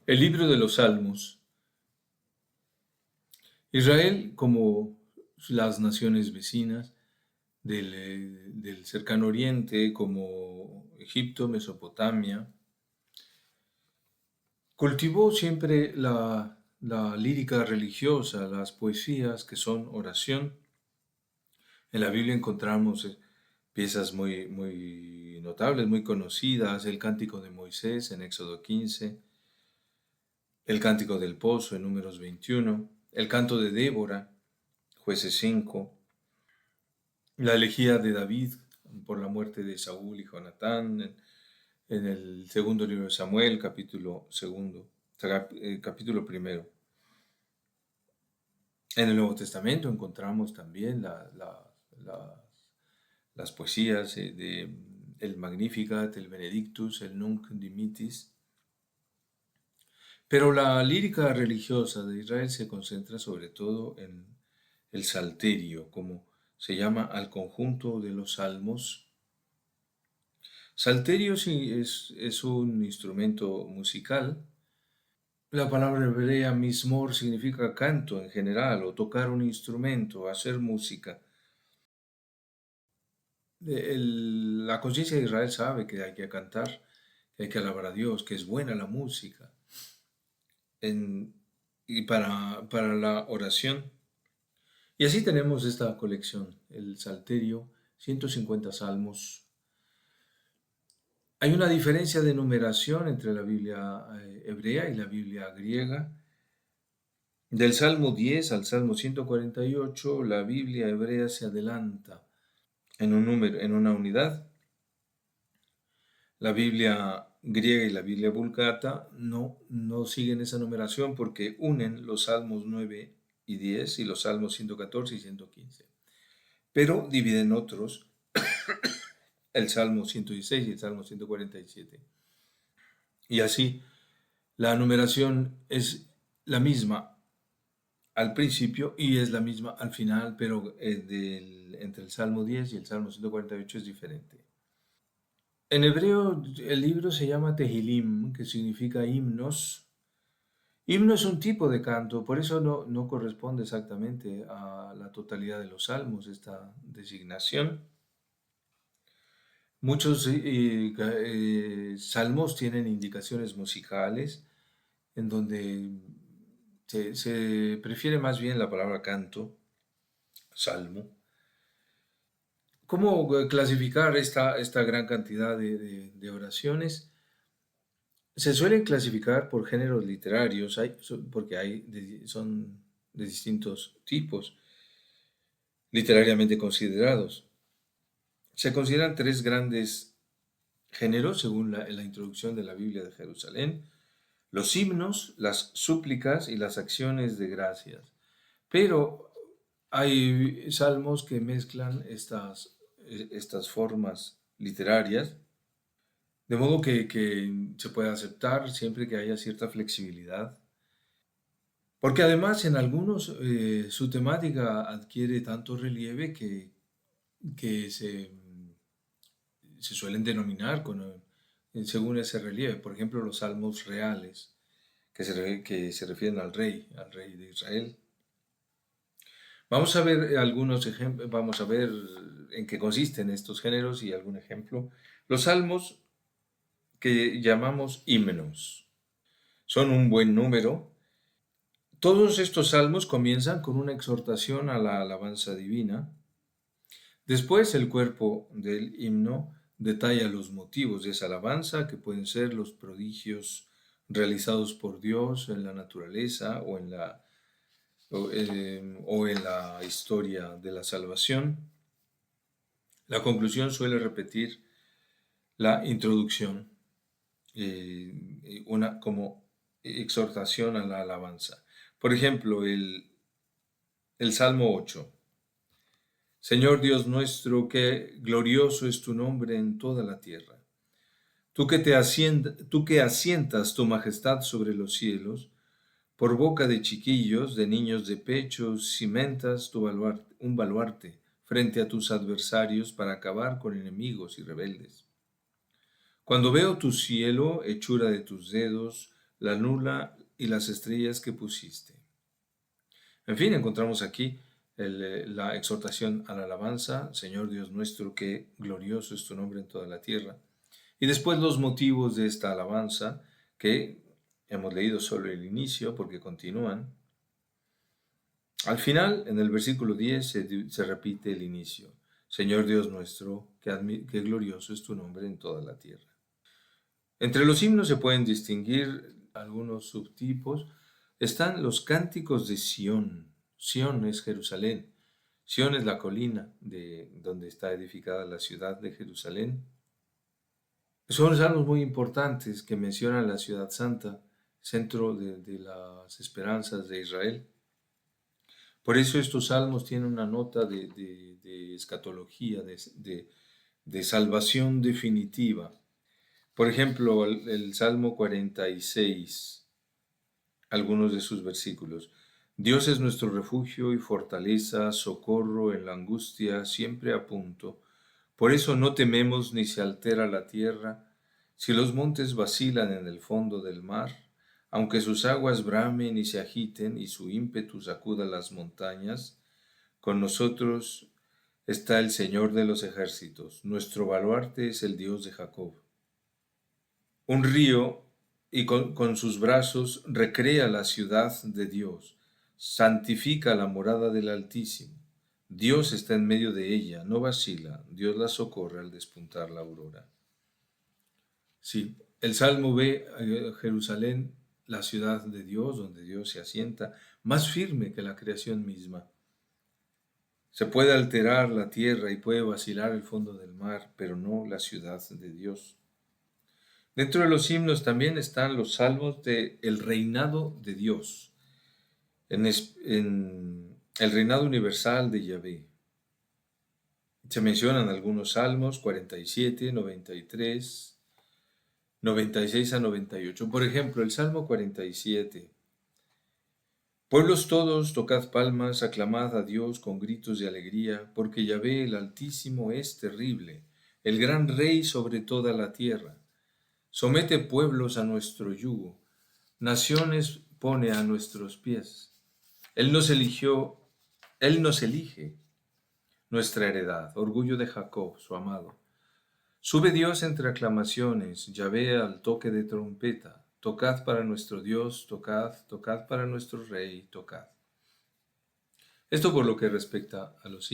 El libro de los Salmos. Israel, como las naciones vecinas del cercano oriente, como Egipto, Mesopotamia, cultivó siempre la lírica religiosa, las poesías que son oración. En la Biblia encontramos piezas muy notables, muy conocidas, el Cántico de Moisés en Éxodo 15, el Cántico del Pozo en Números 21, el Canto de Débora, Jueces 5, la elegía de David por la muerte de Saúl y Jonatán, en el segundo libro de Samuel, capítulo primero. En el Nuevo Testamento encontramos también las poesías de el Magnificat, el Benedictus, el Nunc Dimittis. Pero la lírica religiosa de Israel se concentra sobre todo en el Salterio, como se llama al conjunto de los salmos. Salterio sí es un instrumento musical. La palabra hebrea mismor significa canto en general, o tocar un instrumento, hacer música. La conciencia de Israel sabe que hay que cantar, que hay que alabar a Dios, que es buena la música. Y para la oración. Y así tenemos esta colección, el Salterio, 150 salmos. Hay una diferencia de numeración entre la Biblia hebrea y la Biblia griega. Del Salmo 10 al Salmo 148, la Biblia hebrea se adelanta en una unidad. La Biblia griega y la Biblia vulgata no siguen esa numeración porque unen los Salmos 9 y 10 y los Salmos 114 y 115. Pero dividen otros, el Salmo 116 y el Salmo 147. Y así, la numeración es la misma al principio y es la misma al final, pero entre el Salmo 10 y el Salmo 148 es diferente. En hebreo el libro se llama Tehilim, que significa himnos. Himno es un tipo de canto, por eso no corresponde exactamente a la totalidad de los salmos esta designación. Muchos salmos tienen indicaciones musicales en donde se prefiere más bien la palabra canto, salmo. ¿Cómo clasificar esta gran cantidad de oraciones? Se suelen clasificar por géneros literarios, porque son de distintos tipos literariamente considerados. Se consideran tres grandes géneros según la introducción de la Biblia de Jerusalén: los himnos, las súplicas y las acciones de gracias. Pero hay salmos que mezclan estas formas literarias, de modo que se puede aceptar siempre que haya cierta flexibilidad. Porque además en algunos su temática adquiere tanto relieve que se suelen denominar según ese relieve. Por ejemplo, los salmos reales, que se refieren al rey de Israel. Vamos a ver algunos ejemplos, vamos a ver en qué consisten estos géneros y algún ejemplo. Los salmos que llamamos himnos son un buen número. Todos estos salmos comienzan con una exhortación a la alabanza divina. Después el cuerpo del himno detalla los motivos de esa alabanza, que pueden ser los prodigios realizados por Dios en la naturaleza o en la historia de la salvación. La conclusión suele repetir la introducción, como exhortación a la alabanza. Por ejemplo, el Salmo 8. Señor Dios nuestro, qué glorioso es tu nombre en toda la tierra. Tú que asientas tu majestad sobre los cielos, por boca de chiquillos, de niños de pecho, cimentas un baluarte frente a tus adversarios para acabar con enemigos y rebeldes. Cuando veo tu cielo, hechura de tus dedos, la luna y las estrellas que pusiste. En fin, encontramos aquí la exhortación a la alabanza, Señor Dios nuestro, que glorioso es tu nombre en toda la tierra. Y después los motivos de esta alabanza, que hemos leído solo el inicio porque continúan. Al final, en el versículo 10, se repite el inicio. Señor Dios nuestro, que glorioso es tu nombre en toda la tierra. Entre los himnos se pueden distinguir algunos subtipos. Están los cánticos de Sión. Sión es Jerusalén. Sión es la colina de donde está edificada la ciudad de Jerusalén. Son salmos muy importantes que mencionan la ciudad santa, centro de las esperanzas de Israel. Por eso estos salmos tienen una nota de escatología, de salvación definitiva. Por ejemplo, el Salmo 46, algunos de sus versículos. Dios es nuestro refugio y fortaleza, socorro en la angustia, siempre a punto. Por eso no tememos ni se altera la tierra, si los montes vacilan en el fondo del mar, aunque sus aguas bramen y se agiten y su ímpetu sacuda las montañas, con nosotros está el Señor de los ejércitos, nuestro baluarte es el Dios de Jacob. Un río y con sus brazos recrea la ciudad de Dios, santifica la morada del Altísimo. Dios está en medio de ella, no vacila, Dios la socorre al despuntar la aurora. Sí, el Salmo ve a Jerusalén, la ciudad de Dios, donde Dios se asienta, más firme que la creación misma. Se puede alterar la tierra y puede vacilar el fondo del mar, pero no la ciudad de Dios. Dentro de los himnos también están los salmos de el reinado de Dios, en el reinado universal de Yahvé. Se mencionan algunos salmos, 47, 93, 96 a 98. Por ejemplo, el Salmo 47. Pueblos todos, tocad palmas, aclamad a Dios con gritos de alegría, porque Yahvé el Altísimo es terrible, el gran Rey sobre toda la tierra. Somete pueblos a nuestro yugo, naciones pone a nuestros pies. Él nos eligió, Él nos elige, nuestra heredad, orgullo de Jacob, su amado. Sube Dios entre aclamaciones, Yahvé al toque de trompeta. Tocad para nuestro Dios, tocad, tocad para nuestro Rey, tocad. Esto por lo que respecta a los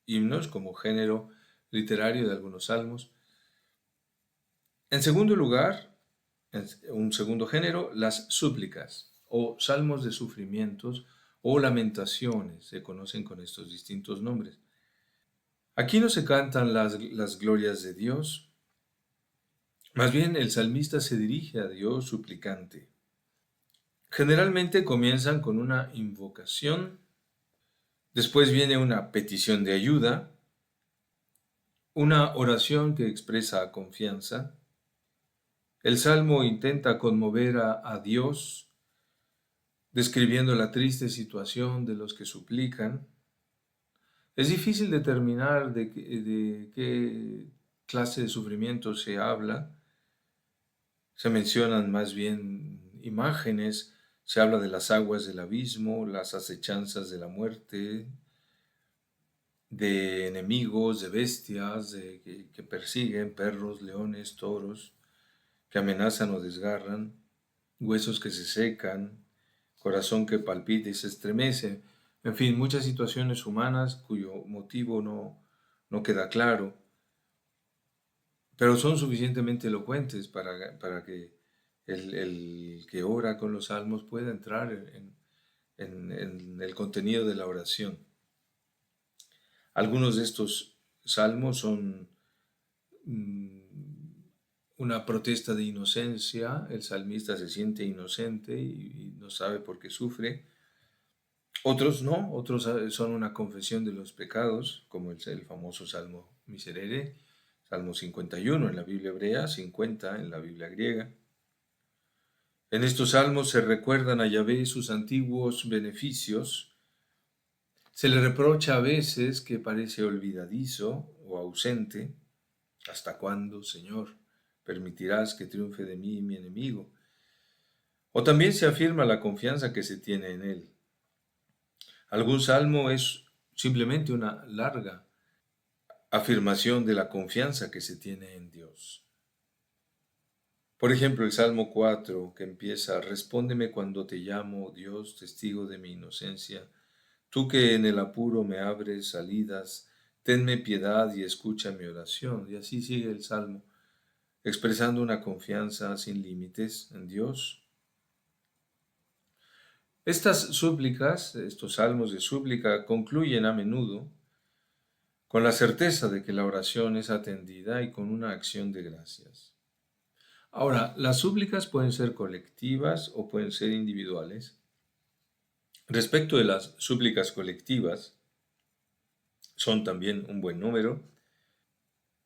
himnos como género literario de algunos salmos. En segundo lugar, un segundo género, las súplicas o salmos de sufrimientos o lamentaciones, se conocen con estos distintos nombres. Aquí no se cantan las glorias de Dios, más bien el salmista se dirige a Dios suplicante. Generalmente comienzan con una invocación, después viene una petición de ayuda, una oración que expresa confianza. El salmo intenta conmover a Dios, describiendo la triste situación de los que suplican. Es difícil determinar de qué clase de sufrimiento se habla. Se mencionan más bien imágenes, se habla de las aguas del abismo, las acechanzas de la muerte, de enemigos, de bestias que persiguen, perros, leones, toros, que amenazan o desgarran, huesos que se secan, corazón que palpita y se estremece, en fin, muchas situaciones humanas cuyo motivo no queda claro, pero son suficientemente elocuentes para que el que ora con los salmos pueda entrar en el contenido de la oración. Algunos de estos salmos son una protesta de inocencia, el salmista se siente inocente y no sabe por qué sufre. Otros no, otros son una confesión de los pecados, como el famoso Salmo Miserere, Salmo 51 en la Biblia hebrea, 50 en la Biblia griega. En estos salmos se recuerdan a Yahvé sus antiguos beneficios, Se le reprocha a veces que parece olvidadizo o ausente. ¿Hasta cuándo, Señor, permitirás que triunfe de mí mi enemigo? O también se afirma la confianza que se tiene en él. Algún salmo es simplemente una larga afirmación de la confianza que se tiene en Dios. Por ejemplo, el Salmo 4, que empieza: respóndeme cuando te llamo, Dios, testigo de mi inocencia. Tú que en el apuro me abres salidas, tenme piedad y escucha mi oración. Y así sigue el Salmo, expresando una confianza sin límites en Dios. Estas súplicas, estos salmos de súplica, concluyen a menudo con la certeza de que la oración es atendida y con una acción de gracias. Ahora, las súplicas pueden ser colectivas o pueden ser individuales. Respecto de las súplicas colectivas, son también un buen número.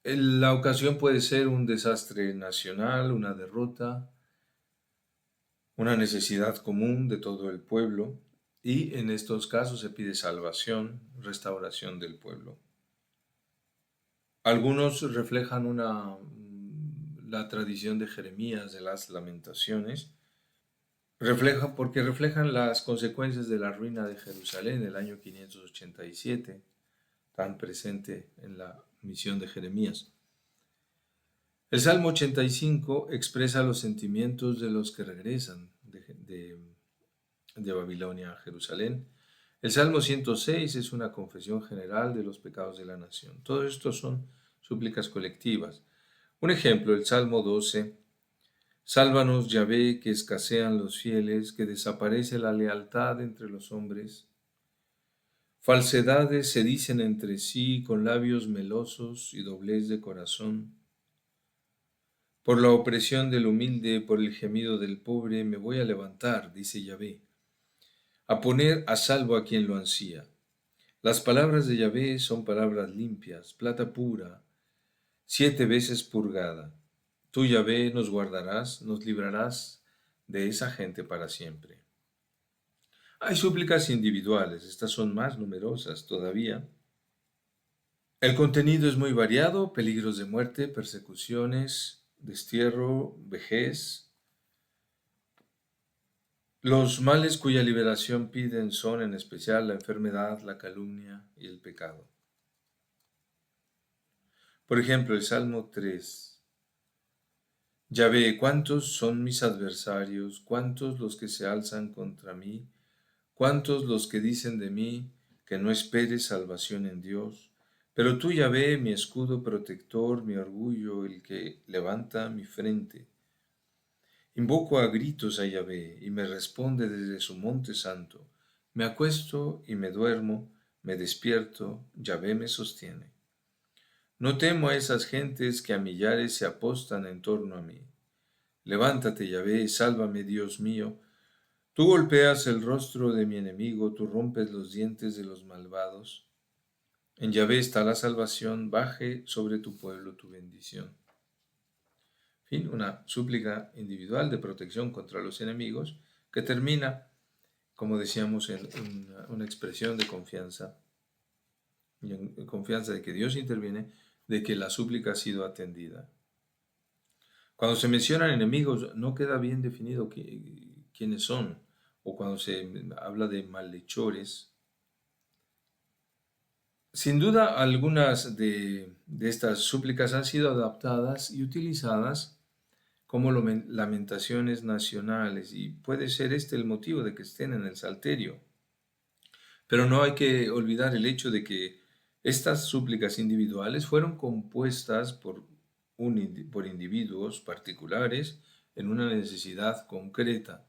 La ocasión puede ser un desastre nacional, una derrota, una necesidad común de todo el pueblo, y en estos casos se pide salvación, restauración del pueblo. Algunos reflejan la tradición de Jeremías de las lamentaciones, porque reflejan las consecuencias de la ruina de Jerusalén en el año 587, tan presente en la misión de Jeremías. El Salmo 85 expresa los sentimientos de los que regresan de Babilonia a Jerusalén. El Salmo 106 es una confesión general de los pecados de la nación. Todos estos son súplicas colectivas. Un ejemplo, el Salmo 12: sálvanos, Yahvé, que escasean los fieles, que desaparece la lealtad entre los hombres. Falsedades se dicen entre sí con labios melosos y doblez de corazón. Por la opresión del humilde, por el gemido del pobre, me voy a levantar, dice Yahvé, a poner a salvo a quien lo ansía. Las palabras de Yahvé son palabras limpias, plata pura, 7 veces purgada. Tú, Yahvé, nos guardarás, nos librarás de esa gente para siempre. Hay súplicas individuales, estas son más numerosas todavía. El contenido es muy variado: peligros de muerte, persecuciones, destierro, vejez. Los males cuya liberación piden son en especial la enfermedad, la calumnia y el pecado. Por ejemplo, el Salmo 3. Yahvé, ¿cuántos son mis adversarios? ¿Cuántos los que se alzan contra mí? ¿Cuántos los que dicen de mí que no espere salvación en Dios? Pero tú, Yahvé, mi escudo protector, mi orgullo, el que levanta mi frente. Invoco a gritos a Yahvé, y me responde desde su monte santo. Me acuesto y me duermo, me despierto, Yahvé me sostiene. No temo a esas gentes que a millares se apostan en torno a mí. Levántate, Yahvé, sálvame, Dios mío. Tú golpeas el rostro de mi enemigo, tú rompes los dientes de los malvados. En Yahvé está la salvación, baje sobre tu pueblo tu bendición. En fin, una súplica individual de protección contra los enemigos que termina, como decíamos, en una expresión de confianza, y en confianza de que Dios interviene, de que la súplica ha sido atendida. Cuando se mencionan enemigos, no queda bien definido quiénes son, o cuando se habla de malhechores. Sin duda, algunas de estas súplicas han sido adaptadas y utilizadas como lamentaciones nacionales, y puede ser este el motivo de que estén en el Salterio. Pero no hay que olvidar el hecho de que estas súplicas individuales fueron compuestas por individuos particulares en una necesidad concreta.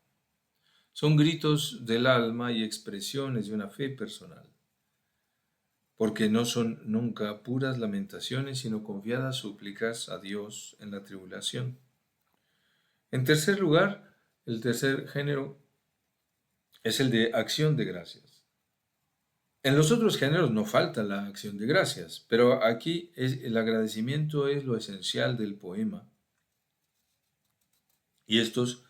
Son gritos del alma y expresiones de una fe personal, porque no son nunca puras lamentaciones, sino confiadas súplicas a Dios en la tribulación. En tercer lugar, el tercer género es el de acción de gracias. En los otros géneros no falta la acción de gracias, pero aquí el agradecimiento es lo esencial del poema. Y estos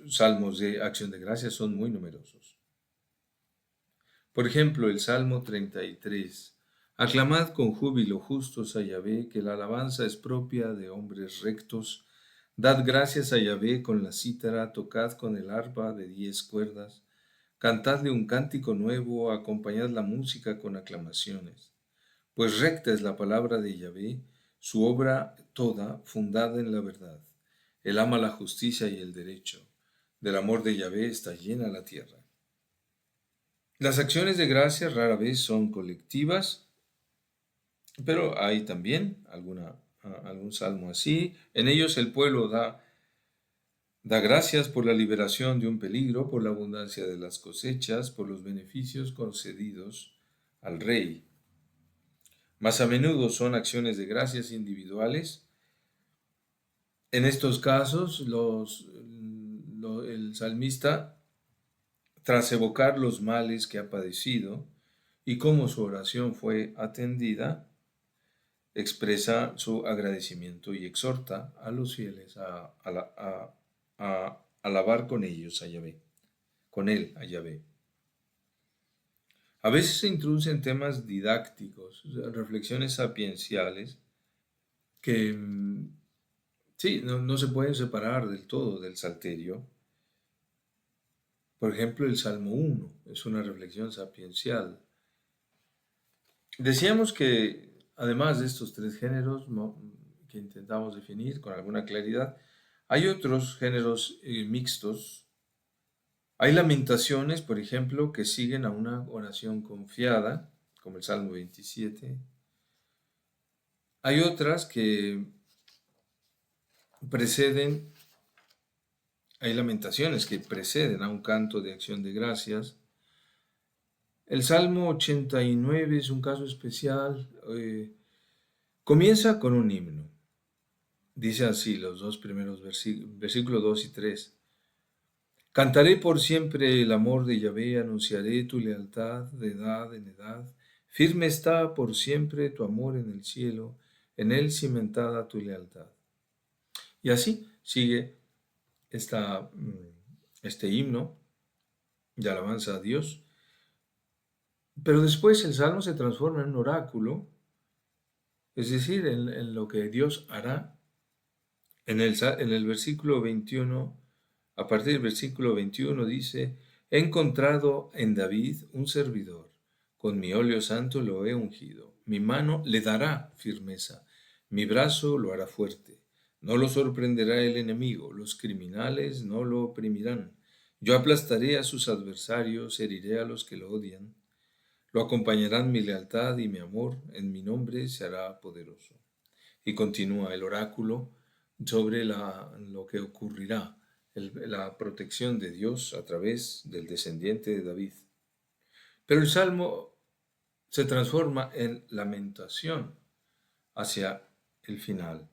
salmos de acción de gracias son muy numerosos. Por ejemplo, el Salmo 33. Aclamad con júbilo justos a Yahvé, que la alabanza es propia de hombres rectos. Dad gracias a Yahvé con la cítara, tocad con el arpa de 10 cuerdas. Cantadle un cántico nuevo, acompañad la música con aclamaciones. Pues recta es la palabra de Yahvé, su obra toda fundada en la verdad. Él ama la justicia y el derecho. Del amor de Yahvé está llena la tierra. Las acciones de gracia rara vez son colectivas, pero hay también algún salmo así. En ellos el pueblo da gracias por la liberación de un peligro, por la abundancia de las cosechas, por los beneficios concedidos al rey. Más a menudo son acciones de gracias individuales. En estos casos, el salmista, tras evocar los males que ha padecido y cómo su oración fue atendida, expresa su agradecimiento y exhorta a los fieles a alabar con ellos a Yahvé, con él a Yahvé. A veces se introducen temas didácticos, reflexiones sapienciales que sí, no se pueden separar del todo del Salterio. Por ejemplo, el Salmo 1 es una reflexión sapiencial. Decíamos que además de estos tres géneros que intentamos definir con alguna claridad, hay otros géneros mixtos. Hay lamentaciones, por ejemplo, que siguen a una oración confiada, como el Salmo 27. Hay otras que preceden, hay lamentaciones que preceden a un canto de acción de gracias. El Salmo 89 es un caso especial. Comienza con un himno. Dice así los dos primeros versículos 2 y 3. Cantaré por siempre el amor de Yahvé, anunciaré tu lealtad de edad en edad. Firme está por siempre tu amor en el cielo, en él cimentada tu lealtad. Y así sigue este himno de alabanza a Dios. Pero después el salmo se transforma en un oráculo, es decir, en lo que Dios hará. En el versículo 21, a partir del versículo 21 dice, he encontrado en David un servidor, con mi óleo santo lo he ungido, mi mano le dará firmeza, mi brazo lo hará fuerte, no lo sorprenderá el enemigo, los criminales no lo oprimirán, yo aplastaré a sus adversarios, heriré a los que lo odian, lo acompañarán mi lealtad y mi amor, en mi nombre se hará poderoso. Y continúa el oráculo sobre lo que ocurrirá, la protección de Dios a través del descendiente de David. Pero el salmo se transforma en lamentación hacia el final.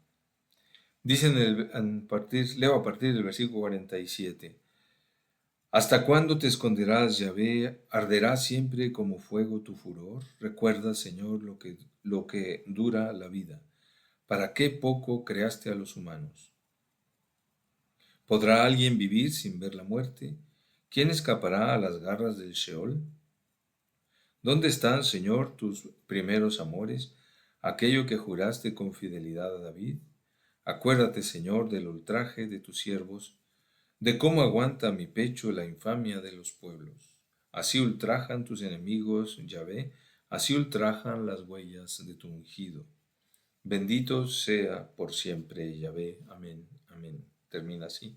Dicen leo a partir del versículo 47. ¿Hasta cuándo te esconderás, Yahvé? ¿Arderá siempre como fuego tu furor? Recuerda, Señor, lo que dura la vida. ¿Para qué poco creaste a los humanos? ¿Podrá alguien vivir sin ver la muerte? ¿Quién escapará a las garras del Sheol? ¿Dónde están, Señor, tus primeros amores, aquello que juraste con fidelidad a David? Acuérdate, Señor, del ultraje de tus siervos, de cómo aguanta mi pecho la infamia de los pueblos. Así ultrajan tus enemigos, Yahvé, así ultrajan las huellas de tu ungido. Bendito sea por siempre Yahvé. Amén. Amén. Termina así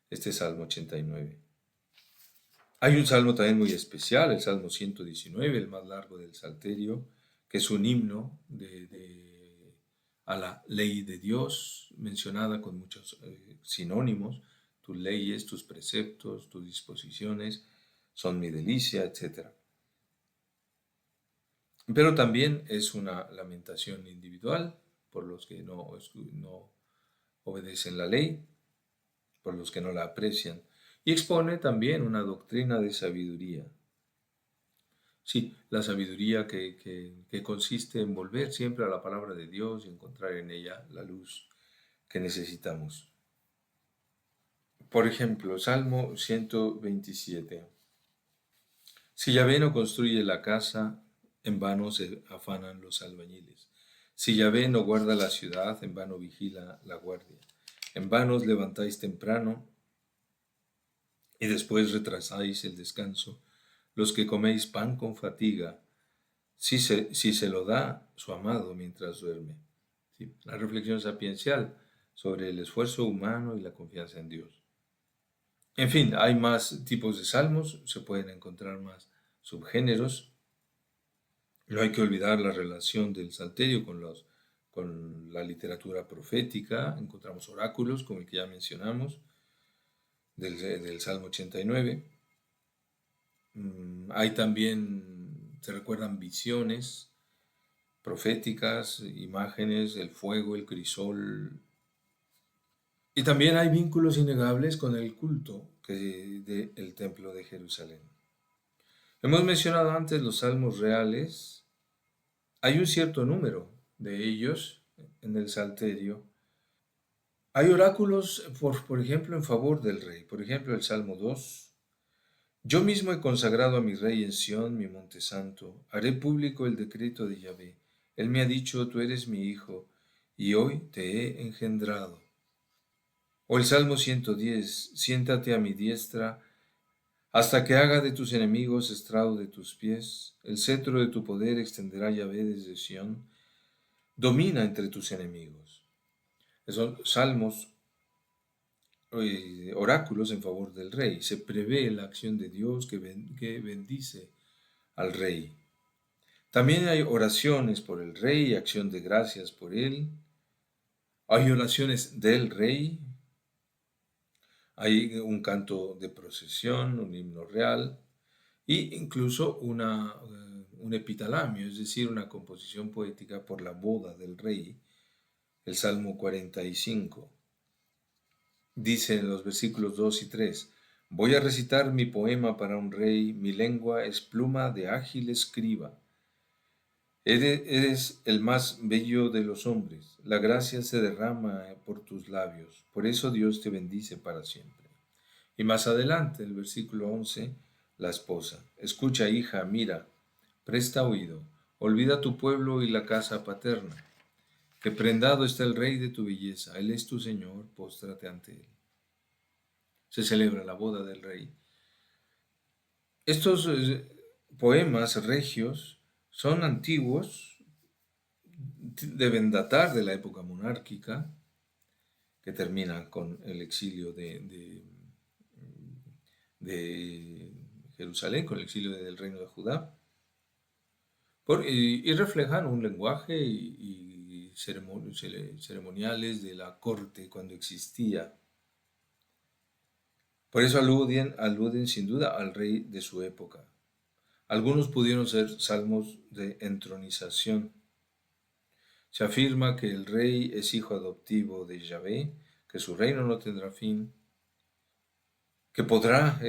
este Salmo 89. Hay un salmo también muy especial, el Salmo 119, el más largo del Salterio, que es un himno a la ley de Dios, mencionada con muchos sinónimos, tus leyes, tus preceptos, tus disposiciones son mi delicia, etc. Pero también es una lamentación individual por los que no obedecen la ley, por los que no la aprecian, y expone también una doctrina de sabiduría. Sí, la sabiduría que consiste en volver siempre a la palabra de Dios y encontrar en ella la luz que necesitamos. Por ejemplo, Salmo 127. Si Yahvé no construye la casa, en vano se afanan los albañiles. Si Yahvé no guarda la ciudad, en vano vigila la guardia. En vano os levantáis temprano y después retrasáis el descanso. Los que coméis pan con fatiga, si se lo da su amado mientras duerme. ¿Sí? La reflexión sapiencial sobre el esfuerzo humano y la confianza en Dios. En fin, hay más tipos de salmos, se pueden encontrar más subgéneros. No hay que olvidar la relación del salterio con la literatura profética. Encontramos oráculos, como el que ya mencionamos, del Salmo 89. Hay también, se recuerdan visiones proféticas, imágenes, el fuego, el crisol. Y también hay vínculos innegables con el culto del templo de Jerusalén. Hemos mencionado antes los salmos reales. Hay un cierto número de ellos en el Salterio. Hay oráculos, por ejemplo, en favor del rey. Por ejemplo, el Salmo 2. Yo mismo he consagrado a mi rey en Sión, mi monte santo. Haré público el decreto de Yahvé. Él me ha dicho, tú eres mi hijo, y hoy te he engendrado. O el Salmo 110. Siéntate a mi diestra hasta que haga de tus enemigos estrado de tus pies. El cetro de tu poder extenderá Yahvé desde Sión. Domina entre tus enemigos. Son salmos, oráculos en favor del rey. Se prevé la acción de Dios que bendice al rey. También hay oraciones por el rey y acción de gracias por él. Hay oraciones del rey. Hay un canto de procesión, un himno real e incluso un epitalamio, es decir, una composición poética por la boda del rey, el Salmo 45. Dice en los versículos 2 y 3, voy a recitar mi poema para un rey, mi lengua es pluma de ágil escriba. Eres el más bello de los hombres, la gracia se derrama por tus labios, por eso Dios te bendice para siempre. Y más adelante, el versículo 11, la esposa, escucha hija, mira, presta oído, olvida tu pueblo y la casa paterna, que prendado está el rey de tu belleza, él es tu Señor, póstrate ante él. Se celebra la boda del rey. Estos poemas regios son antiguos, deben datar de la época monárquica, que termina con el exilio de Jerusalén, con el exilio del reino de Judá, y reflejan un lenguaje y ceremoniales de la corte cuando existía. Por eso aluden sin duda al rey de su época. Algunos pudieron ser salmos de entronización. Se afirma que el rey es hijo adoptivo de Yahvé, que su reino no tendrá fin, que podrá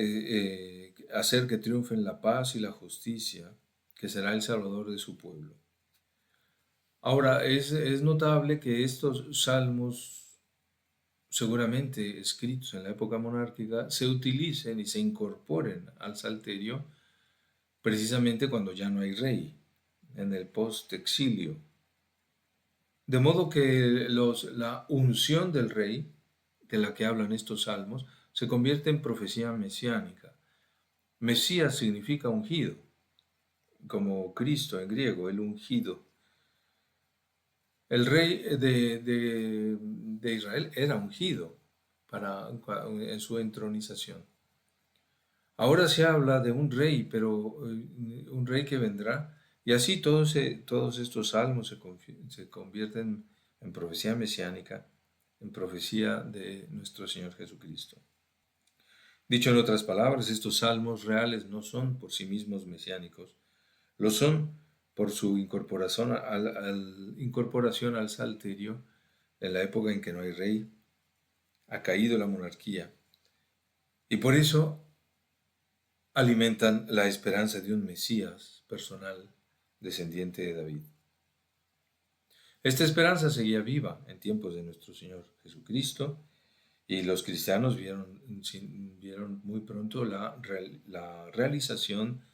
hacer que triunfen la paz y la justicia, que será el salvador de su pueblo. Ahora, es notable que estos salmos, seguramente escritos en la época monárquica, se utilicen y se incorporen al salterio precisamente cuando ya no hay rey, en el post-exilio. De modo que la unción del rey, de la que hablan estos salmos, se convierte en profecía mesiánica. Mesías significa ungido, como Cristo en griego, el ungido. El rey de Israel era ungido en su entronización. Ahora se habla de un rey, pero un rey que vendrá, y así todos estos salmos se convierten en profecía mesiánica, en profecía de nuestro Señor Jesucristo. Dicho en otras palabras, estos salmos reales no son por sí mismos mesiánicos, lo son por su incorporación al salterio en la época en que no hay rey, ha caído la monarquía, y por eso alimentan la esperanza de un Mesías personal, descendiente de David. Esta esperanza seguía viva en tiempos de nuestro Señor Jesucristo, y los cristianos vieron muy pronto la realización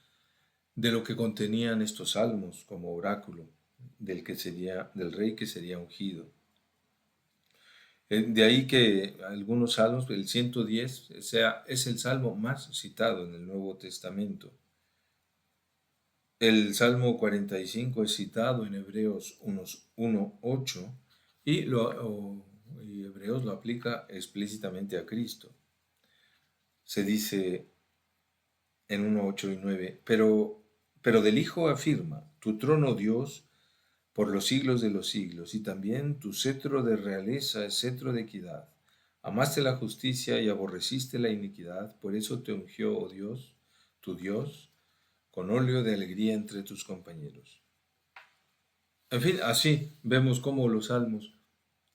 de lo que contenían estos salmos como oráculo del rey que sería ungido. De ahí que algunos salmos, el 110, es el salmo más citado en el Nuevo Testamento. El Salmo 45 es citado en Hebreos 1:8 y Hebreos lo aplica explícitamente a Cristo. Se dice en 1:8 y 9, pero del Hijo afirma, tu trono, Dios, por los siglos de los siglos, y también tu cetro de realeza es cetro de equidad. Amaste la justicia y aborreciste la iniquidad, por eso te ungió, oh Dios, tu Dios, con óleo de alegría entre tus compañeros. En fin, así vemos cómo los salmos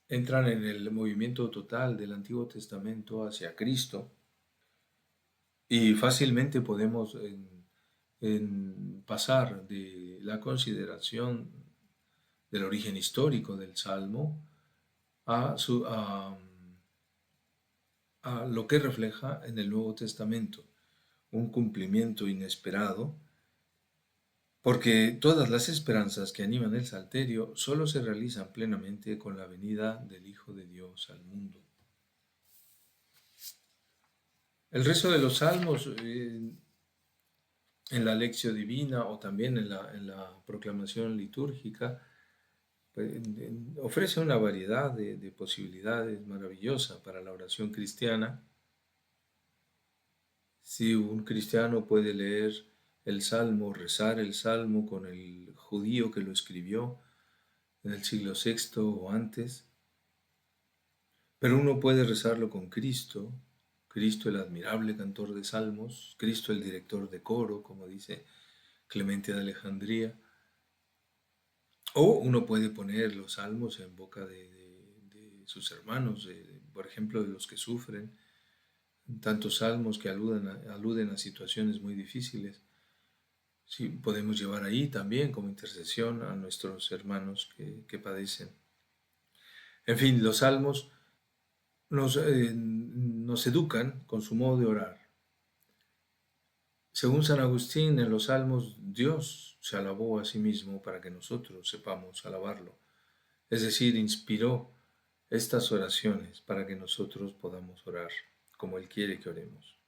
entran en el movimiento total del Antiguo Testamento hacia Cristo y fácilmente podemos en pasar de la consideración del origen histórico del Salmo a lo que refleja en el Nuevo Testamento, un cumplimiento inesperado, porque todas las esperanzas que animan el Salterio solo se realizan plenamente con la venida del Hijo de Dios al mundo. El resto de los salmos, en la lección divina o también en la proclamación litúrgica, pues, ofrece una variedad de posibilidades maravillosas para la oración cristiana. Si un cristiano puede leer el salmo, rezar el salmo con el judío que lo escribió en el siglo VI o antes, pero uno puede rezarlo con Cristo, Cristo el admirable cantor de salmos, Cristo el director de coro, como dice Clemente de Alejandría, o uno puede poner los salmos en boca de sus hermanos, por ejemplo, de los que sufren, tantos salmos que aluden a situaciones muy difíciles. Sí, podemos llevar ahí también como intercesión a nuestros hermanos que padecen. En fin, los salmos nos educan con su modo de orar. Según San Agustín, en los salmos Dios se alabó a sí mismo para que nosotros sepamos alabarlo. Es decir, inspiró estas oraciones para que nosotros podamos orar como Él quiere que oremos.